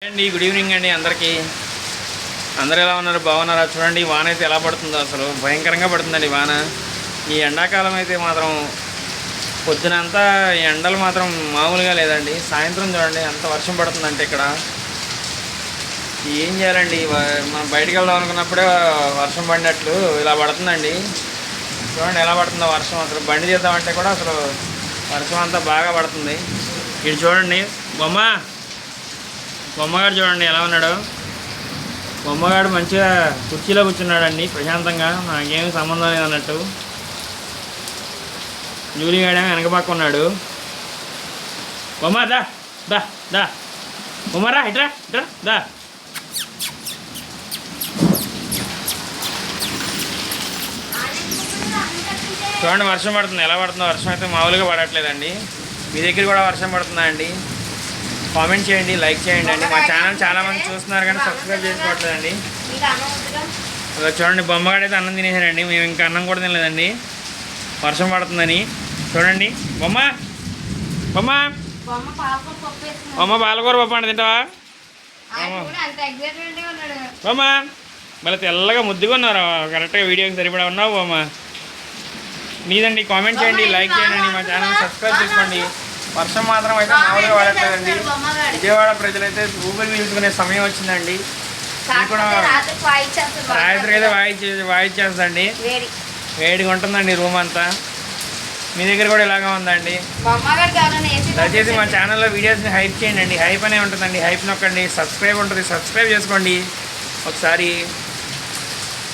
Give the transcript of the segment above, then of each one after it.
అండి good evening అండి అందరికీ. అందరు ఎలా ఉన్నారు? బాగున్నారా? చూడండి వాన అయితే ఎలా పడుతుందో, అసలు భయంకరంగా పడుతుందండి వాన. ఈ ఎండాకాలం అయితే మాత్రం పొద్దునంతా ఎండలు మాత్రం మామూలుగా లేదండి. సాయంత్రం చూడండి ఎంత వర్షం పడుతుందంటే ఇక్కడ ఏం చేయాలండి. మనం బయటికి వెళ్దాం అనుకున్నప్పుడే వర్షం పడినట్లు ఇలా పడుతుందండి. చూడండి ఎలా పడుతుందో వర్షం. అసలు బండి తీద్దామంటే కూడా అసలు వర్షం అంతా బాగా పడుతుంది. ఇటు చూడండి బొమ్మగాడు చూడండి ఎలా ఉన్నాడు. బొమ్మగాడు మంచిగా కుర్చీలో కూర్చున్నాడండి ప్రశాంతంగా, నాకేమి సంబంధం లేదన్నట్టు. జూలిగాడేమో వెనక పక్క ఉన్నాడు. బొమ్మ దా దా దా బొమ్మరా ఇట్రా ఇట్రా దా. చూడండి వర్షం పడుతుంది, ఎలా పడుతుందో. వర్షం అయితే మామూలుగా పడట్లేదండి. మీ దగ్గర కూడా వర్షం పడుతుందా అండి? కామెంట్ చేయండి, లైక్ చేయండి అండి. మా ఛానల్ చాలామంది చూస్తున్నారు కానీ సబ్స్క్రైబ్ చేసుకోవట్లేదండి. చూడండి బొమ్మగాడైతే అన్నం తినేసాడండి. మేము ఇంకా అన్నం కూడా తినలేదండి వర్షం పడుతుందని. చూడండి బొమ్మ బొమ్మ బొమ్మ పాలకూర పప్పు అంటే తింటావా? బొమ్మ మళ్ళీ తెల్లగా ముద్దుగా ఉన్నారు, కరెక్ట్గా వీడియోకి సరిపడా ఉన్నావు బొమ్మ. నీదండి. కామెంట్ చేయండి, లైక్ చేయండి, మా ఛానల్ సబ్స్క్రైబ్ చేసుకోండి. వర్షం మాత్రం అయితే మామూలుగా పడట్లేదండి. విజయవాడ ప్రజలైతే ఊపిరి పీల్చుకునే సమయం వచ్చిందండి. రాత్రి అయితే వాయిచ్చేస్తుందండి. వేడిగా ఉంటుందండి రూమ్ అంతా. మీ దగ్గర కూడా ఇలాగా ఉందండి. దయచేసి మా ఛానల్లో వీడియోస్ని హైప్ చేయండి అండి. హైప్ అనే ఉంటుందండి, హైప్ నొక్కండి. సబ్స్క్రైబ్ ఉంటుంది, సబ్స్క్రైబ్ చేసుకోండి ఒకసారి.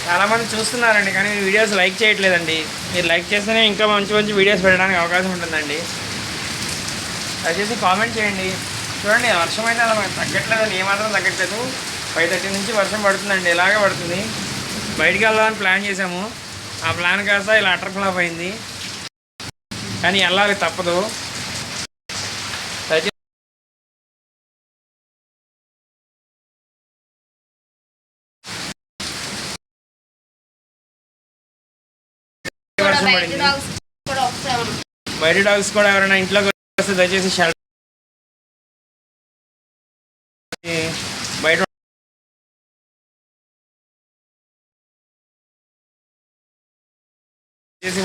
చాలామంది చూస్తున్నారండి కానీ వీడియోస్ లైక్ చేయట్లేదండి. మీరు లైక్ చేస్తేనే ఇంకా మంచి మంచి వీడియోస్ పెట్టడానికి అవకాశం ఉంటుందండి. దయచేసి కామెంట్ చేయండి. చూడండి వర్షం అయితే అలా తగ్గట్లేదండి, ఏమాత్రం తగ్గట్లేదు. 5:30 నుంచి వర్షం పడుతుందండి, ఇలాగే పడుతుంది. బయటికి వెళ్దామని ప్లాన్ చేసాము, ఆ ప్లాన్ కాస్త ఇలా అటర్ ఫ్లాప్ అయింది. కానీ వెళ్ళాలి తప్పదు. దయచేసి వర్షం పడింది. బయట డాగ్స్ కూడా ఎవరైనా ఇంట్లోకి వస్తే దయచేసి బయట చేసి